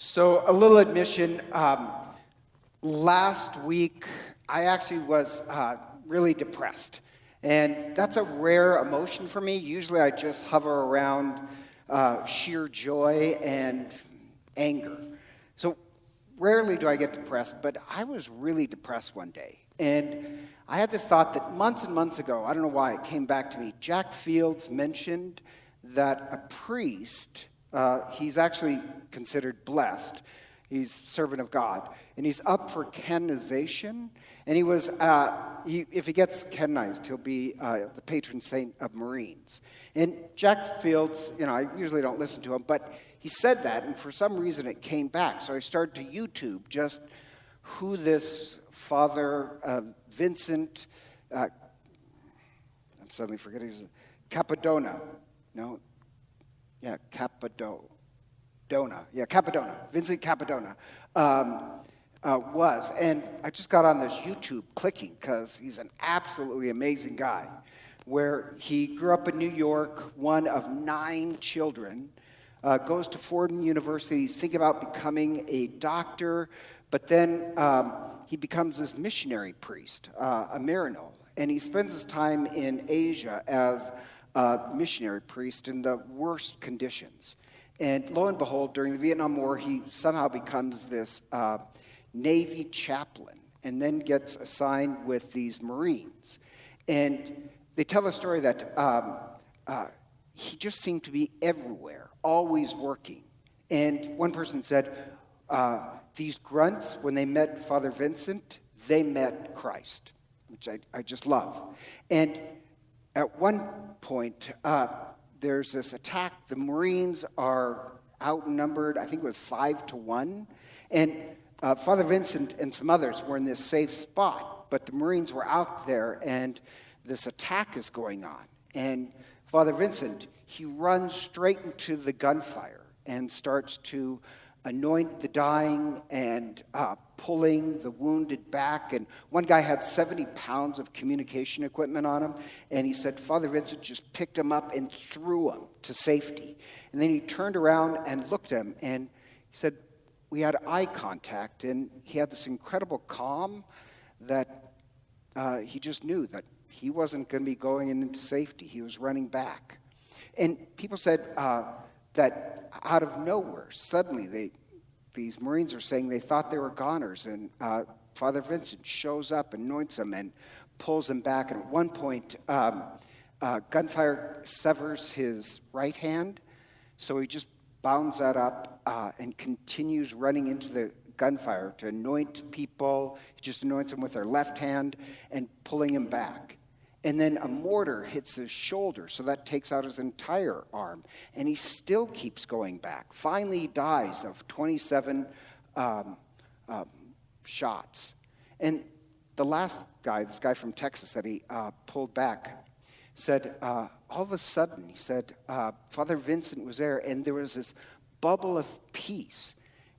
So, a little admission. Last week, I actually was really depressed. And that's a rare emotion for me. Usually, I just hover around sheer joy and anger. So, rarely do I get depressed, but I was really depressed one day. And I had this thought that months and months ago, I don't know why, it came back to me. Jack Fields mentioned that a priest, he's actually considered blessed. He's servant of God. And he's up for canonization. And he was, if he gets canonized, he'll be the patron saint of Marines. And Jack Fields, I usually don't listen to him, but he said that, and for some reason it came back. So I started to YouTube just who this Father Vincent, I'm suddenly forgetting his, Cappadona. No? Yeah, Cappadona. Vincent Cappadona was. And I just got on this YouTube clicking because he's an absolutely amazing guy, where he grew up in New York, one of 9 children, goes to Fordham University. He's thinking about becoming a doctor, but then he becomes this missionary priest, a Maryknoll, and he spends his time in Asia as a missionary priest in the worst conditions. And lo and behold, during the Vietnam War, he somehow becomes this Navy chaplain and then gets assigned with these Marines. And they tell the story that he just seemed to be everywhere, always working. And one person said, these grunts, when they met Father Vincent, they met Christ, which I just love. And at one point, there's this attack. The Marines are outnumbered, I think it was 5-1. And Father Vincent and some others were in this safe spot, but the Marines were out there, and this attack is going on. And Father Vincent, he runs straight into the gunfire and starts to anoint the dying and pulling the wounded back. And one guy had 70 pounds of communication equipment on him, and he said Father Vincent just picked him up and threw him to safety. And then he turned around and looked at him, and he said, we had eye contact, and he had this incredible calm that he just knew that he wasn't going to be going into safety. He was running back. And people said that out of nowhere, suddenly these Marines are saying they thought they were goners, and Father Vincent shows up, anoints them, and pulls them back. And at one point, gunfire severs his right hand, so he just bounds that up and continues running into the gunfire to anoint people. He just anoints them with their left hand and pulling him back. And then a mortar hits his shoulder, so that takes out his entire arm. And he still keeps going back. Finally, he dies of 27 shots. And the last guy, this guy from Texas that he pulled back, said, all of a sudden, he said, Father Vincent was there, and there was this bubble of peace.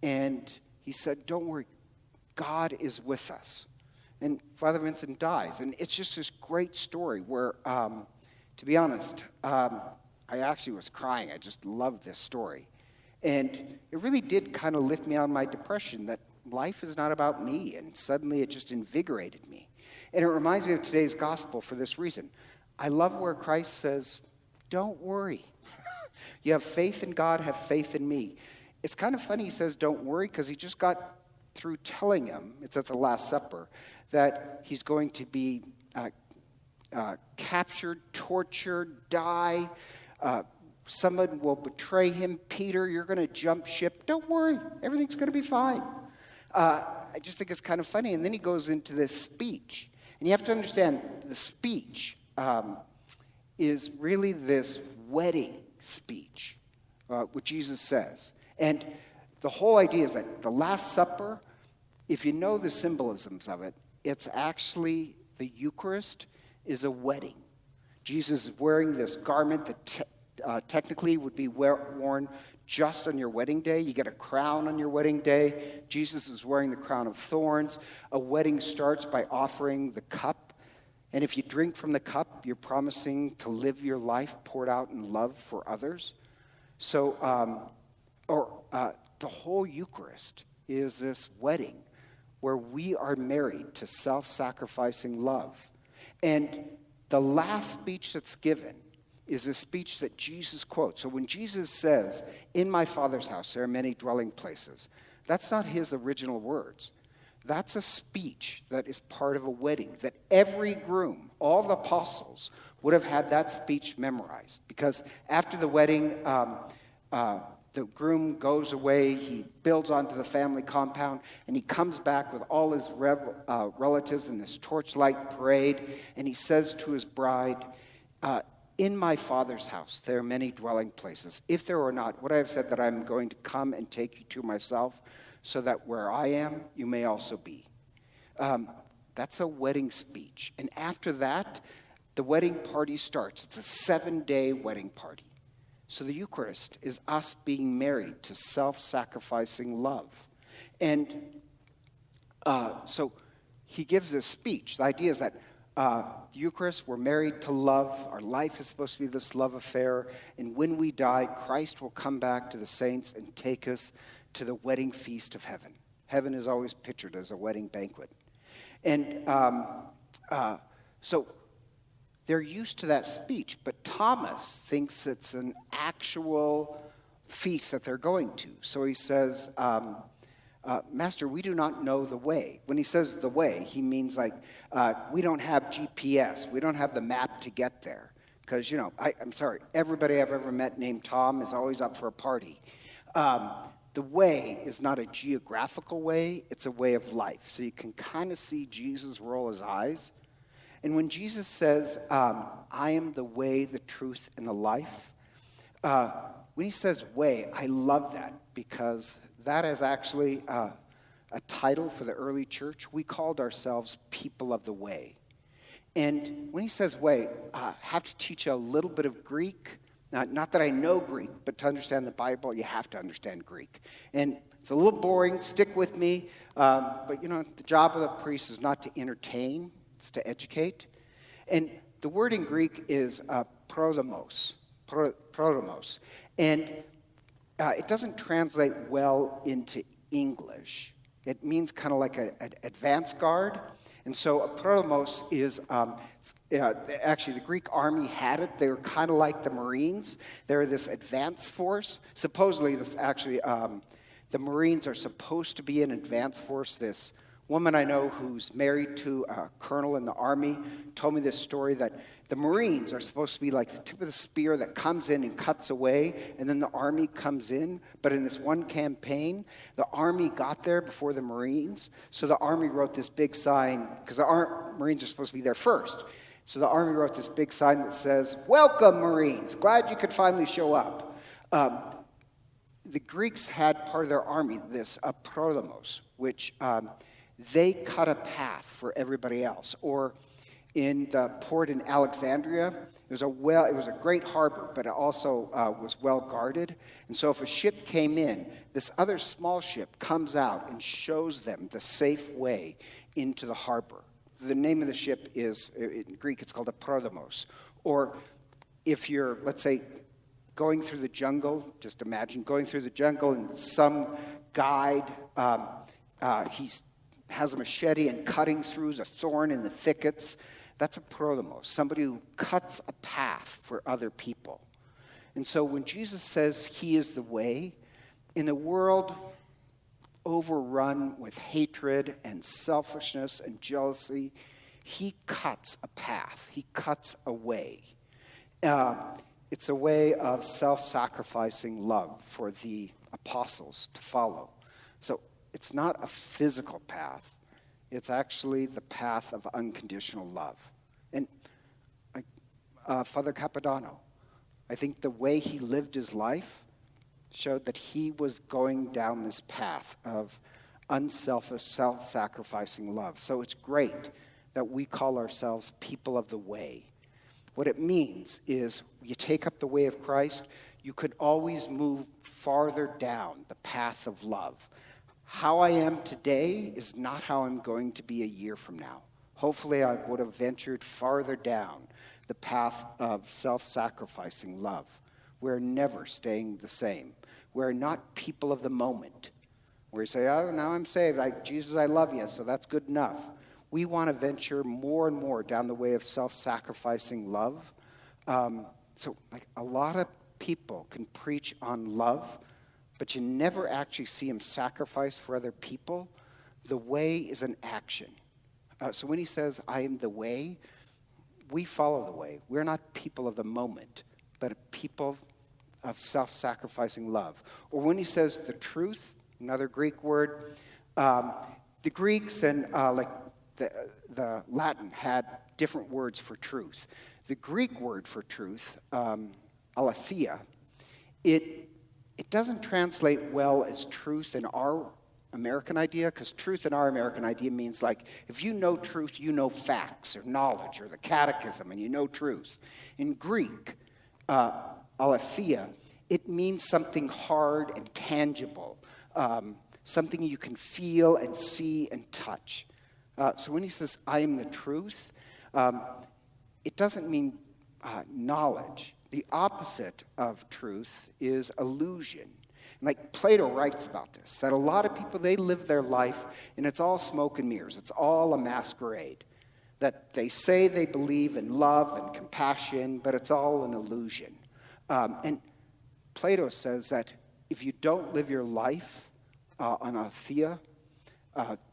And he said, don't worry, God is with us. And Father Vincent dies. And it's just this great story where, to be honest, I actually was crying. I just loved this story. And it really did kind of lift me out of my depression, that life is not about me. And suddenly it just invigorated me. And it reminds me of today's gospel for this reason. I love where Christ says, don't worry. You have faith in God, have faith in me. It's kind of funny he says don't worry, because he just got through telling him, it's at the Last Supper, that he's going to be captured, tortured, die. Someone will betray him. Peter, you're going to jump ship. Don't worry. Everything's going to be fine. I just think it's kind of funny. And then he goes into this speech. And you have to understand, the speech is really this wedding speech, what Jesus says. And the whole idea is that the Last Supper, if you know the symbolisms of it, it's actually the Eucharist is a wedding. Jesus is wearing this garment that technically would be worn just on your wedding day. You get a crown on your wedding day. Jesus is wearing the crown of thorns. A wedding starts by offering the cup. And if you drink from the cup, you're promising to live your life poured out in love for others. So, the whole Eucharist is this wedding where we are married to self-sacrificing love. And the last speech that's given is a speech that Jesus quotes. So when Jesus says, "In my Father's house there are many dwelling places," that's not his original words. That's a speech that is part of a wedding, that every groom, all the apostles, would have had that speech memorized. Because after the wedding, the groom goes away, he builds onto the family compound, and he comes back with all his relatives in this torchlight parade, and he says to his bride, "In my Father's house there are many dwelling places. If there were not, would I have said that I'm going to come and take you to myself, so that where I am, you may also be?" That's a wedding speech. And after that, the wedding party starts. It's a 7-day wedding party. So the Eucharist is us being married to self-sacrificing love. And so he gives this speech. The idea is that the Eucharist, we're married to love. Our life is supposed to be this love affair. And when we die, Christ will come back to the saints and take us to the wedding feast of heaven. Heaven is always pictured as a wedding banquet. And so they're used to that speech, but Thomas thinks it's an actual feast that they're going to. So he says, "Master, we do not know the way." When he says the way, he means like, we don't have GPS. We don't have the map to get there. Because, I'm sorry, everybody I've ever met named Tom is always up for a party. The way is not a geographical way, it's a way of life. So you can kind of see Jesus roll his eyes. And when Jesus says, "I am the way, the truth, and the life," when he says way, I love that, because that is actually a title for the early church. We called ourselves people of the way. And when he says way, I have to teach you a little bit of Greek. Not that I know Greek, but to understand the Bible, you have to understand Greek. And it's a little boring, stick with me. But the job of the priest is not to entertain, it's to educate. And the word in Greek is prodemos. And it doesn't translate well into English. It means kind of like an advance guard. And so a prodemos is, actually the Greek army had it. They were kind of like the Marines. They're this advance force. Supposedly, the Marines are supposed to be an advance force. This woman I know who's married to a colonel in the army told me this story that the Marines are supposed to be like the tip of the spear that comes in and cuts away, and then the army comes in. But in this one campaign, the army got there before the Marines. So the army wrote this big sign, because the Marines are supposed to be there first. So the army wrote this big sign that says, "Welcome, Marines. Glad you could finally show up." The Greeks had part of their army, this prodemos, which they cut a path for everybody else. Or in the port in Alexandria, it was a great harbor, but it also was well guarded. And so if a ship came in, this other small ship comes out and shows them the safe way into the harbor. The name of the ship is, in Greek, it's called a prodemos. Or if you're, let's say, going through the jungle, just imagine going through the jungle and some guide, he has a machete and cutting through the thorn in the thickets. That's a prodemos, somebody who cuts a path for other people. And so when Jesus says he is the way, in a world overrun with hatred and selfishness and jealousy, he cuts a path. He cuts a way. It's a way of self-sacrificing love for the apostles to follow. So it's not a physical path. It's actually the path of unconditional love. And Father Capodanno, I think the way he lived his life showed that he was going down this path of unselfish, self-sacrificing love. So it's great that we call ourselves people of the way. What it means is you take up the way of Christ, you could always move farther down the path of love. How I am today is not how I'm going to be a year from now. Hopefully, I would have ventured farther down the path of self-sacrificing love. We're never staying the same. We're not people of the moment, where you say, oh, now I'm saved. Jesus, I love you, so that's good enough. We want to venture more and more down the way of self-sacrificing love. So a lot of people can preach on love, but you never actually see him sacrifice for other people. The way is an action. So when he says, I am the way, we follow the way. We're not people of the moment, but people of self-sacrificing love. Or when he says the truth, another Greek word, the Greeks and the Latin had different words for truth. The Greek word for truth, aletheia, it doesn't translate well as truth in our American idea, because truth in our American idea means if you know truth, you know facts or knowledge or the catechism and you know truth. In Greek, aletheia, it means something hard and tangible, something you can feel and see and touch. So when he says, I am the truth, it doesn't mean knowledge. The opposite of truth is illusion. Plato writes about this, that a lot of people, they live their life and it's all smoke and mirrors. It's all a masquerade. That they say they believe in love and compassion, but it's all an illusion. And Plato says that if you don't live your life on aletheia,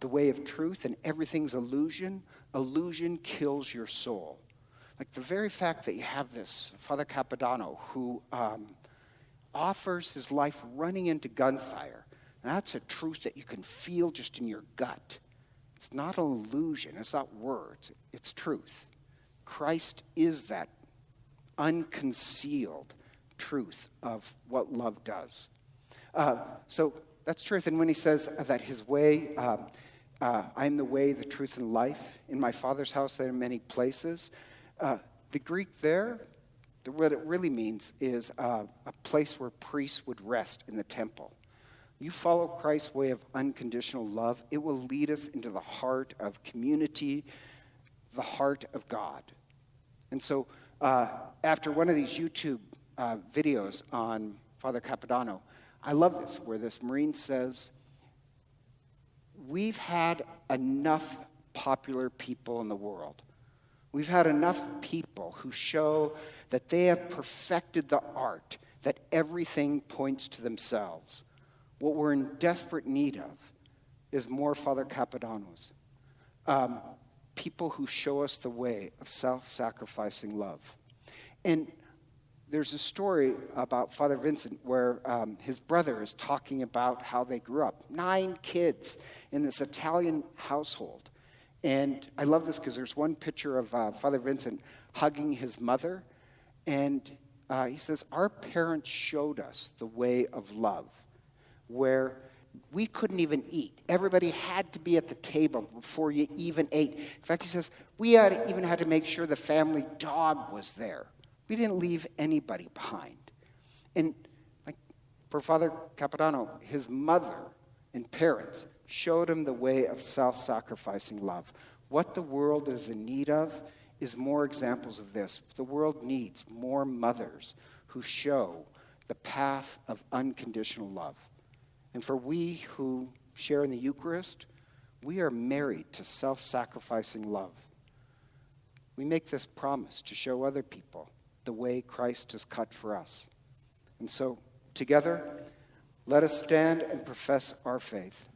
the way of truth, and everything's illusion, illusion kills your soul. The very fact that you have this Father Capodanno who offers his life running into gunfire, that's a truth that you can feel just in your gut. It's not an illusion. It's not words. It's truth. Christ is that unconcealed truth of what love does. So that's truth. And when he says that his way, I am the way, the truth, and life. In my Father's house there are many places. The Greek there, what it really means is a place where priests would rest in the temple. You follow Christ's way of unconditional love, it will lead us into the heart of community, the heart of God. And so after one of these YouTube videos on Father Capodanno, I love this, where this Marine says, we've had enough popular people in the world. We've had enough people who show that they have perfected the art, that everything points to themselves. What we're in desperate need of is more Father Capodannos. People who show us the way of self-sacrificing love. And there's a story about Father Vincent where his brother is talking about how they grew up. 9 kids in this Italian household. And I love this because there's one picture of Father Vincent hugging his mother. And he says, our parents showed us the way of love, where we couldn't even eat. Everybody had to be at the table before you even ate. In fact, he says, we even had to make sure the family dog was there. We didn't leave anybody behind. And for Father Capodanno, his mother and parents showed him the way of self-sacrificing love. What the world is in need of is more examples of this. The world needs more mothers who show the path of unconditional love. And for we who share in the Eucharist, we are married to self-sacrificing love. We make this promise to show other people the way Christ has cut for us. And so, together, let us stand and profess our faith.